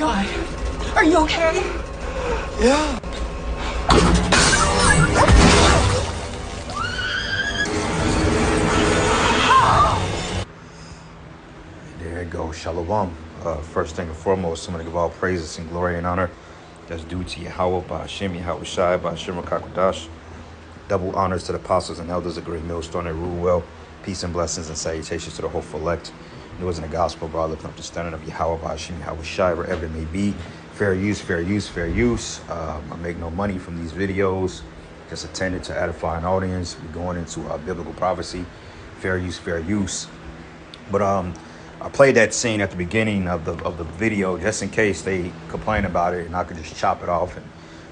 God. Are you okay? Yeah. There it goes. Shalom. First thing and foremost, I'm going to give all praises and glory and honor that's due to Yahweh, by Hashem, Yahweh Shai, by Hashem Kakodash. Double honors to the apostles and elders of Great Millstone that rule well. Peace and blessings and salutations to the hopeful elect. It was in the gospel, bro, lifting up the standard of Yahweh, by Hashem, Yahweh Shai, wherever it may be. Fair use, fair use, fair use. I make no money from these videos. Just intended to edify an audience. We're going into biblical prophecy. Fair use, fair use. But I played that scene at the beginning of the video just in case they complain about it, and I could just chop it off and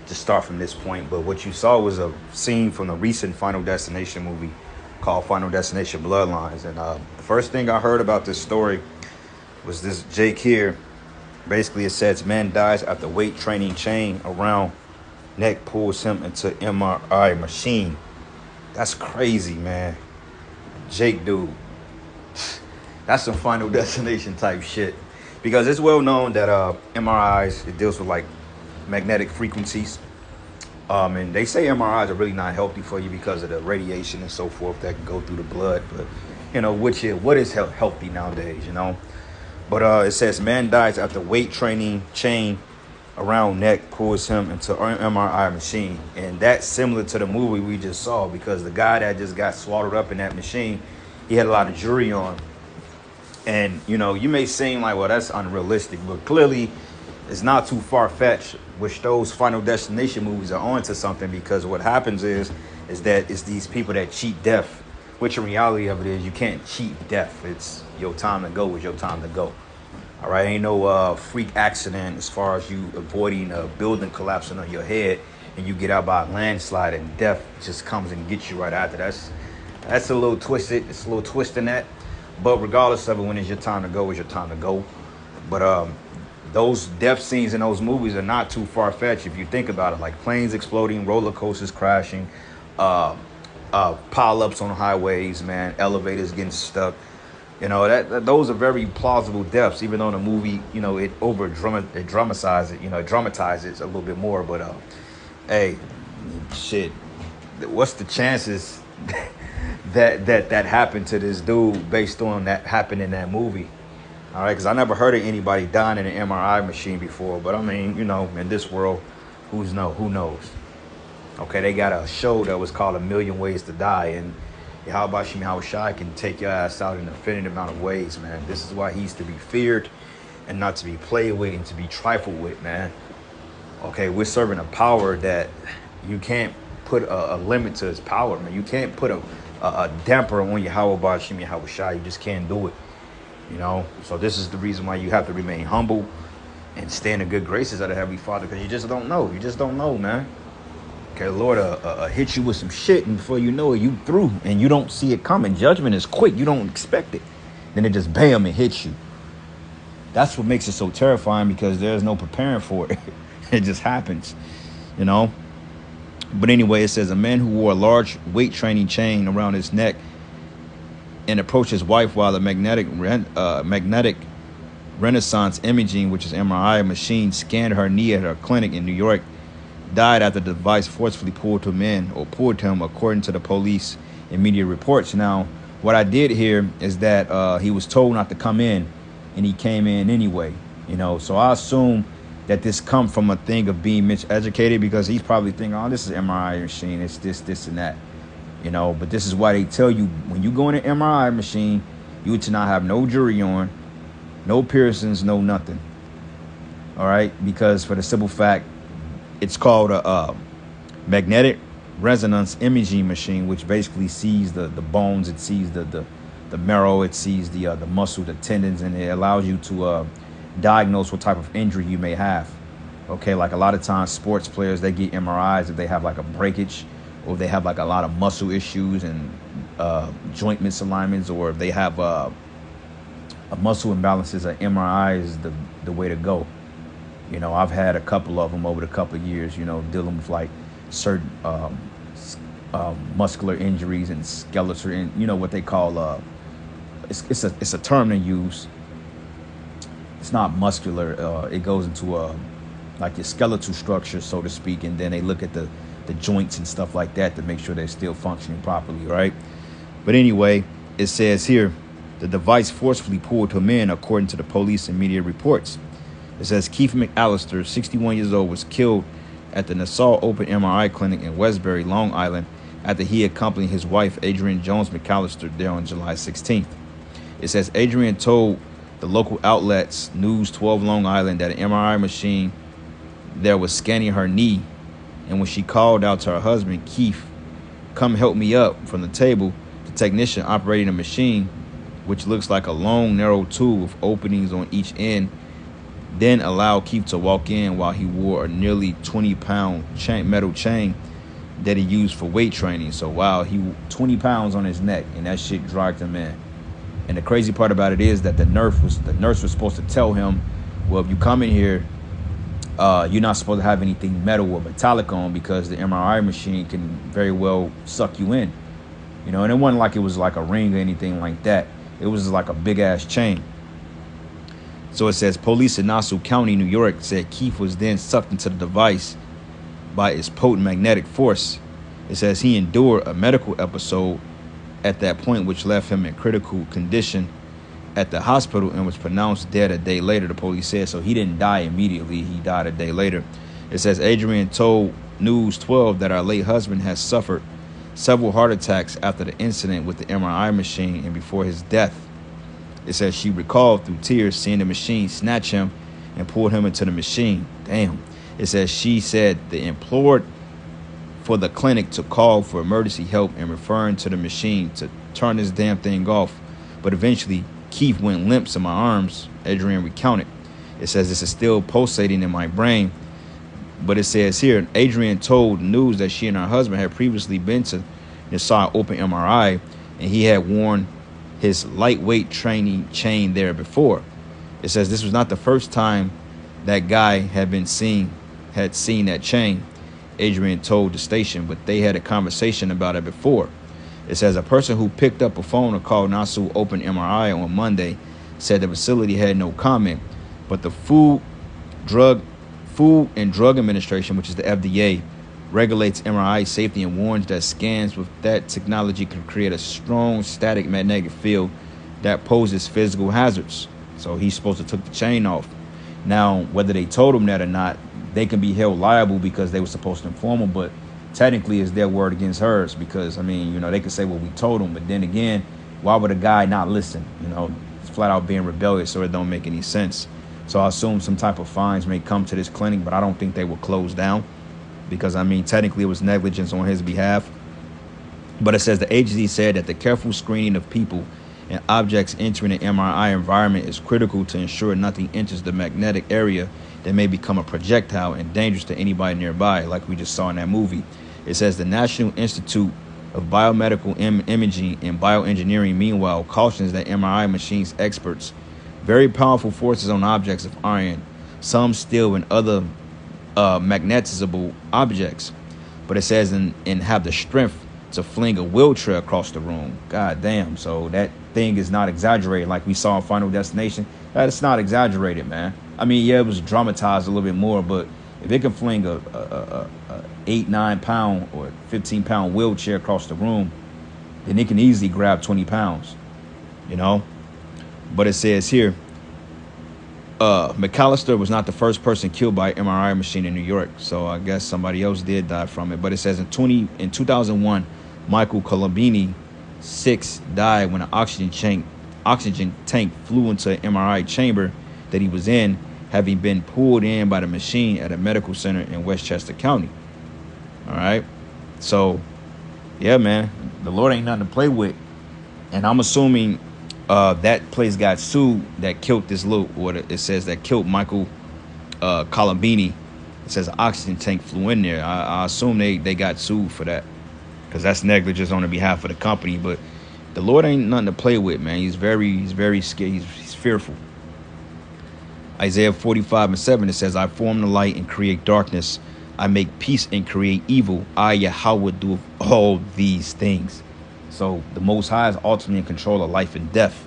just start from this point. But what you saw was a scene from the recent Final Destination movie called Final Destination Bloodlines. And the first thing I heard about this story was this Jake here. Basically, it says man dies after weight training chain around neck pulls him into MRI machine. That's crazy, man. Jake, dude. That's some Final Destination type shit. Because it's well known that MRIs, it deals with like magnetic frequencies. And they say MRIs are really not healthy for you because of the radiation and so forth that can go through the blood. But, you know, what is healthy nowadays, you know? But it says man dies after weight training chain around neck pulls him into MRI machine. And that's similar to the movie we just saw, because the guy that just got swallowed up in that machine, he had a lot of jewelry on. And, you know, you may seem like, well, that's unrealistic, but clearly it's not too far-fetched, which those Final Destination movies are onto something, because what happens is that it's these people that cheat death, which in reality of it is you can't cheat death. It's your time to go is your time to go. All right, ain't no freak accident as far as you avoiding a building collapsing on your head and you get out by a landslide and death just comes and gets you right after. That's a little twisted. It's a little twist in that. But regardless of it, when it's your time to go, it's your time to go. But those death scenes in those movies are not too far-fetched if you think about it. Like planes exploding, roller coasters crashing, pile-ups on highways, man, elevators getting stuck. You know, those are very plausible deaths, even though in the movie, you know, it dramatizes it, you know, it dramatizes a little bit more. But, hey, shit, what's the chances that happened to this dude based on that happened in that movie? All right, because I never heard of anybody dying in an MRI machine before. But, I mean, you know, in this world, who knows? Okay, they got a show that was called A Million Ways to Die, and Yahweh Shai can take your ass out in an infinite amount of ways, man. This is why he's to be feared and not to be played with and to be trifled with, man. Okay, we're serving a power that you can't put a limit to his power, man. You can't put a damper on Yahweh Shai. You just can't do it, you know. So this is the reason why you have to remain humble and stay in the good graces of the Heavenly Father, because you just don't know. You just don't know, man. Okay, Lord hit you with some shit, and before you know it, you through, and you don't see it coming. Judgment is quick. You don't expect it. Then it just bam, it hits you. That's what makes it so terrifying, because there's no preparing for it. It just happens, you know. But anyway, it says a man who wore a large weight training chain around his neck and approached his wife while the magnetic Renaissance imaging, which is MRI machine, scanned her knee at her clinic in New York, died after the device forcefully pulled him, according to the police and media reports. Now, what I did hear is that he was told not to come in, and he came in anyway. You know, so I assume that this come from a thing of being miseducated, because he's probably thinking, oh, this is an MRI machine, it's this, and that. You know, but this is why they tell you when you go in an MRI machine, you to not have no jewelry on, no piercings, no nothing. All right, because for the simple fact, it's called a magnetic resonance imaging machine, which basically sees the bones, it sees the marrow, it sees the muscle, the tendons, and it allows you to diagnose what type of injury you may have. Okay, like a lot of times sports players, they get MRIs if they have like a breakage, or if they have like a lot of muscle issues and joint misalignments, or if they have a muscle imbalances. An MRI is the way to go. You know, I've had a couple of them over the couple of years, you know, dealing with like certain muscular injuries and skeletal, you know, what they call, it's a term they use it's not muscular. It goes into like your skeletal structure, so to speak, and then they look at the joints and stuff like that to make sure they're still functioning properly, right? But anyway, it says here, the device forcefully pulled him in, according to the police and media reports. It says Keith McAllister, 61 years old, was killed at the Nassau Open MRI Clinic in Westbury, Long Island, after he accompanied his wife, Adrienne Jones McAllister, there on July 16th. It says Adrienne told the local outlets, News 12 Long Island, that an MRI machine there was scanning her knee, and when she called out to her husband, Keith, "Come help me up," from the table, the technician operating the machine, which looks like a long, narrow tube with openings on each end, then allowed Keith to walk in while he wore a nearly 20-pound metal chain that he used for weight training. So wow, he 20 pounds on his neck, and that shit dragged him in. And the crazy part about it is that the nurse was supposed to tell him, well, if you come in here, you're not supposed to have anything metal or metallic on, because the MRI machine can very well suck you in. You know, and it wasn't like it was like a ring or anything like that. It was like a big ass chain. So it says police in Nassau County, New York, said Keith was then sucked into the device by its potent magnetic force. It says he endured a medical episode at that point, which left him in critical condition at the hospital and was pronounced dead a day later, the police said. So he didn't die immediately. He died a day later. It says Adrienne told News 12 that her late husband has suffered several heart attacks after the incident with the MRI machine and before his death. It says she recalled through tears seeing the machine snatch him and pulled him into the machine. Damn. It says she said they implored for the clinic to call for emergency help and referring to the machine to turn this damn thing off. But eventually, Keith went limp in my arms, Adrienne recounted. It says this is still pulsating in my brain. But it says here, Adrienne told News that she and her husband had previously been to Nassau Open MRI, and he had worn his lightweight training chain there before. It says this was not the first time that guy had seen that chain, Adrienne told the station, but they had a conversation about it before. It says a person who picked up a phone or called Nassau Open MRI on Monday said the facility had no comment, but the Food and Drug Administration, which is the FDA, regulates MRI safety and warns that scans with that technology can create a strong static magnetic field that poses physical hazards. So he's supposed to took the chain off. Now, whether they told him that or not, they can be held liable because they were supposed to inform him, but technically it's their word against hers, because, I mean, you know, they could say, well, we told him, but then again, why would a guy not listen? You know, it's flat out being rebellious, so it don't make any sense. So I assume some type of fines may come to this clinic, but I don't think they will close down, because, I mean, technically it was negligence on his behalf. But it says the agency said that the careful screening of people and objects entering the MRI environment is critical to ensure nothing enters the magnetic area that may become a projectile and dangerous to anybody nearby, like we just saw in that movie. It says the National Institute of Biomedical Imaging and Bioengineering, meanwhile, cautions that MRI machines experts very powerful forces on objects of iron, some steel, and other magnetizable objects. But it says and have the strength to fling a wheelchair across the room. God damn. So that thing is not exaggerated like we saw in Final Destination. That's not exaggerated, man. I mean, yeah, it was dramatized a little bit more, but if it can fling a 8-9 pound or 15 pound wheelchair across the room, then it can easily grab 20 pounds, you know. But it says here, McAllister was not the first person killed by an MRI machine in New York, so I guess somebody else did die from it. But it says in 2001, Michael Colombini, 6, died when an oxygen tank flew into an MRI chamber that he was in, having been pulled in by the machine at a medical center in Westchester County. All right. So, yeah, man, the Lord ain't nothing to play with. And I'm assuming that place got sued that killed this it says that killed Michael Colombini. It says an oxygen tank flew in there. I assume they got sued for that, because that's negligence on the behalf of the company. But the Lord ain't nothing to play with, man. He's very scared. He's fearful. Isaiah 45:7, it says, I form the light and create darkness. I make peace and create evil. I, Yahweh, do all these things. So the Most High is ultimately in control of life and death.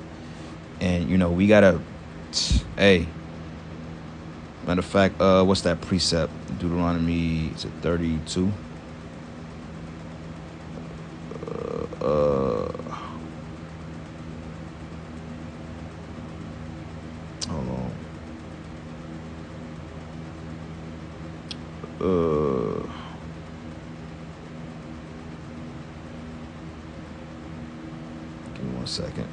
And, you know, we got to, hey, Matter of fact, what's that precept? Deuteronomy, is it 32? Hold on. Give me 1 second.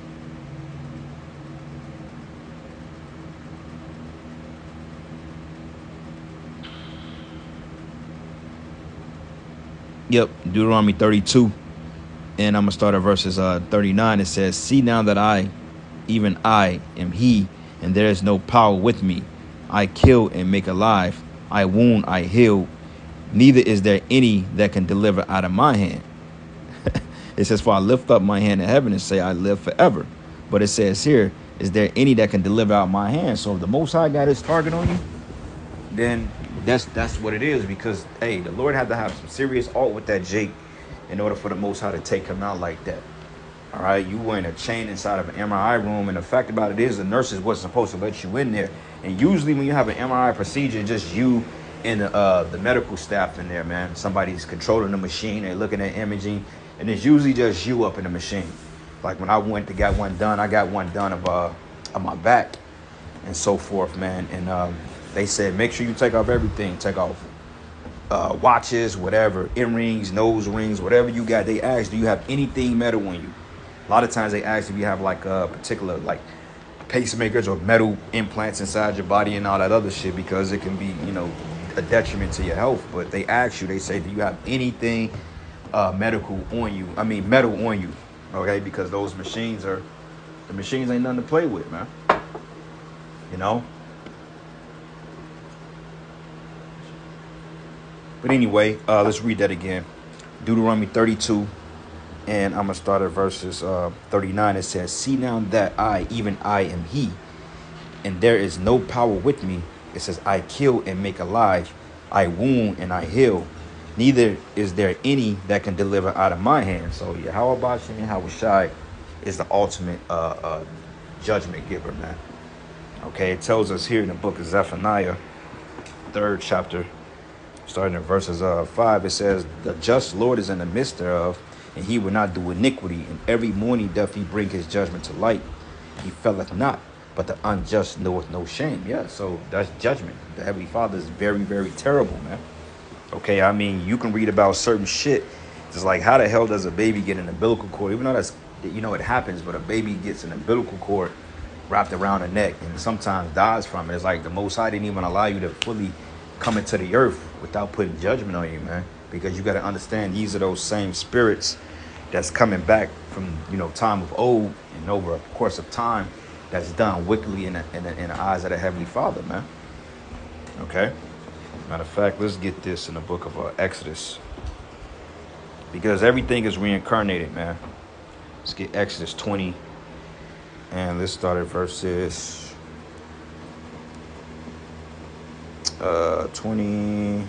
Yep, Deuteronomy 32. And I'm going to start at verses 39. It says, see now that I, even I, am he, and there is no power with me. I kill and make alive. I wound, I heal. Neither is there any that can deliver out of my hand. It says, for I lift up my hand in heaven and say, I live forever. But it says here, is there any that can deliver out my hand? So if the Most High got his target on you, then that's what it is. Because, hey, the Lord had to have some serious art with that Jake in order for the Most High to take him out like that. All right, you were in a chain inside of an MRI room, and the fact about it is the nurses wasn't supposed to let you in there. And usually when you have an MRI procedure, just you and the medical staff in there, man. Somebody's controlling the machine, they're looking at imaging, and it's usually just you up in the machine. Like when I went to get one done, I got one done of my back and so forth, man. And they said, make sure you take off everything. Take off watches, whatever, earrings, nose rings, whatever you got. They asked, do you have anything metal on you? A lot of times they ask if you have like a particular like pacemakers or metal implants inside your body and all that other shit, because it can be, you know, a detriment to your health. But they ask you, they say, do you have anything metal on you? Okay, because those machines ain't nothing to play with, man. You know? But anyway, let's read that again. Deuteronomy 32, and I'm going to start at verses 39. It says, see now that I, even I, am he, and there is no power with me. It says, I kill and make alive. I wound and I heal. Neither is there any that can deliver out of my hand. So Yahweh Shem Yahushai is the ultimate judgment giver, man. Okay, it tells us here in the book of Zephaniah, 3rd chapter, starting in verses 5, it says, the just Lord is in the midst thereof, and he will not do iniquity. And every morning doth he bring his judgment to light. He felleth not, but the unjust knoweth no shame. Yeah, so that's judgment. The Heavenly Father is very, very terrible, man. Okay, I mean, you can read about certain shit. It's like, how the hell does a baby get an umbilical cord? Even though that's, you know, it happens, but a baby gets an umbilical cord wrapped around the neck and sometimes dies from it. It's like the Most High didn't even allow you to fully come into the earth without putting judgment on you, man. Because you got to understand, these are those same spirits that's coming back from, you know, time of old, and over a course of time that's done wickedly in the eyes of the Heavenly Father, man. Okay? Matter of fact, let's get this in the book of Exodus. Because everything is reincarnated, man. Let's get Exodus 20. And let's start at verses 20.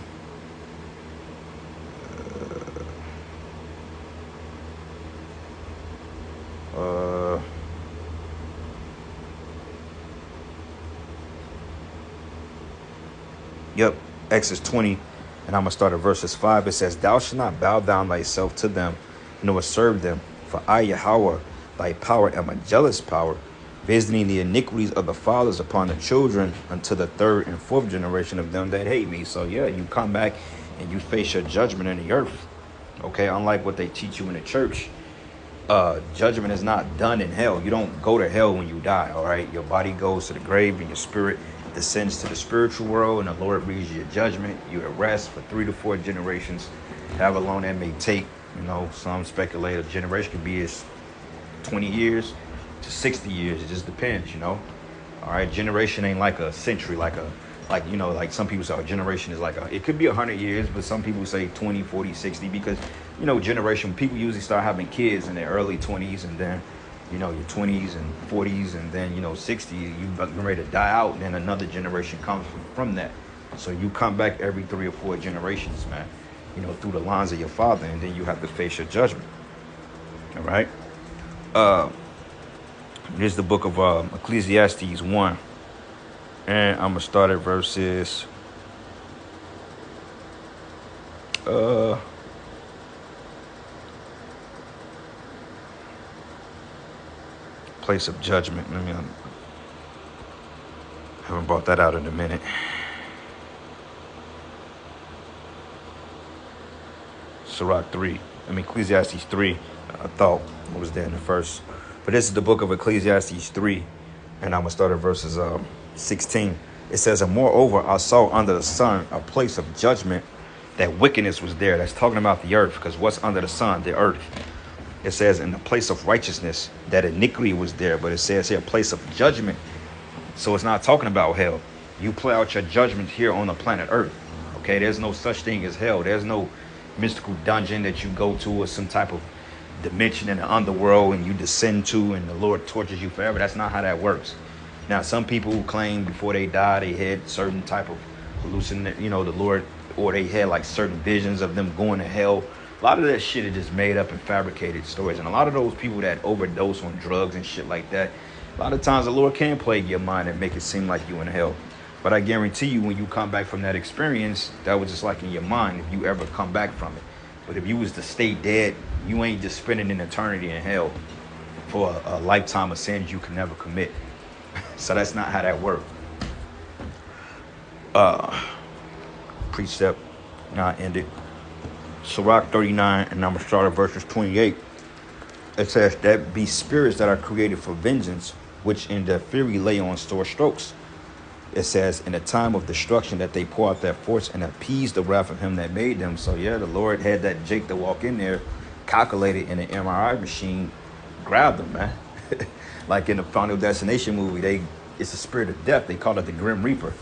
Yep, Exodus 20, and I'm going to start at verses 5. It says, thou shalt not bow down thyself to them, nor serve them. For I, Yahweh, thy power, am a jealous power, visiting the iniquities of the fathers upon the children unto the 3rd and 4th generation of them that hate me. So, yeah, you come back and you face your judgment in the earth. Okay, unlike what they teach you in the church, judgment is not done in hell. You don't go to hell when you die, all right? Your body goes to the grave and your spirit descends to the spiritual world, and the Lord reads your judgment. You at rest for 3 to 4 generations, however long that may take. You know, some speculate a generation could be as 20 years to 60 years. It just depends, you know. All right, generation ain't like a century, like you know, like some people say a generation is like it could be 100 years, but some people say 20, 40, 60, because, you know, generation, people usually start having kids in their early 20s, and then, you know, your 20s and 40s, and then, you know, 60, you're ready to die out, and then another generation comes from that. So you come back every 3 or 4 generations, man, you know, through the lines of your father, and then you have to face your judgment. All right. Here's the book of Ecclesiastes 1. And I'm gonna start at verses place of judgment. I haven't brought that out in a minute. Ecclesiastes 3. I thought it was there in the first. But this is the book of Ecclesiastes 3. And I'm going to start at verses 16. It says, and moreover, I saw under the sun a place of judgment, that wickedness was there. That's talking about the earth, because what's under the sun? The earth. It says in the place of righteousness, that iniquity was there. But it says here, a place of judgment. So it's not talking about hell. You play out your judgment here on the planet earth. Okay, there's no such thing as hell. There's no mystical dungeon that you go to, or some type of dimension in the underworld and you descend to and the Lord tortures you forever. That's not how that works. Now, some people who claim before they die they had certain type of hallucination, the Lord, or they had like certain visions of them going to hell. A lot of that shit is just made up and fabricated stories. And a lot of those people that overdose on drugs and shit like that, a lot of times the Lord can plague your mind and make it seem like you in hell. But I guarantee you, when you come back from that experience, that was just like in your mind, if you ever come back from it. But if you was to stay dead, you ain't just spending an eternity in hell for a lifetime of sins you can never commit. So that's not how that works. Precept, now I end it. Sirach 39, and I'm going to start at verses 28. It says, that be spirits that are created for vengeance, which in their fury lay on sore strokes. It says, in the time of destruction that they pour out their force and appease the wrath of him that made them. So yeah, the Lord had that Jake to walk in there, calculated in an MRI machine, grabbed them, man. Like in the Final Destination movie, it's a spirit of death. They call it the Grim Reaper,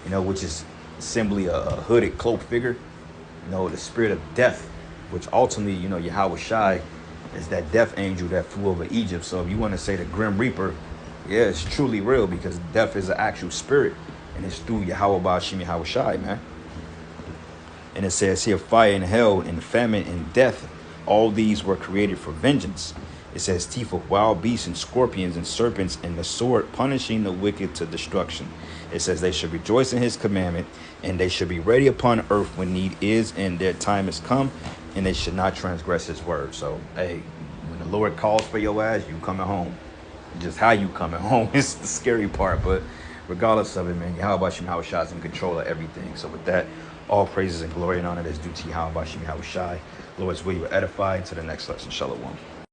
which is simply a hooded cloak figure. The spirit of death, which ultimately, Yahweh Shai is that death angel that flew over Egypt. So if you want to say the Grim Reaper, yeah, it's truly real, because death is an actual spirit, and it's through Yahweh Ba'ashim Yahweh Shai, man. And it says here, fire and hell and famine and death, all these were created for vengeance. It says teeth of wild beasts and scorpions and serpents, and the sword punishing the wicked to destruction. It says they should rejoice in his commandment, and they should be ready upon earth when need is, and their time is come, and they should not transgress his word. So, hey, when the Lord calls for your ass, you coming home. Just how you coming home is the scary part. But regardless of it, man, Yahweh Ba'ashim Yahweh Shai is in control of everything. So with that, all praises and glory and honor is due to Yahweh Ba'ashim Yahweh Shai. Lord's will you edify. To the next lesson. Shalom.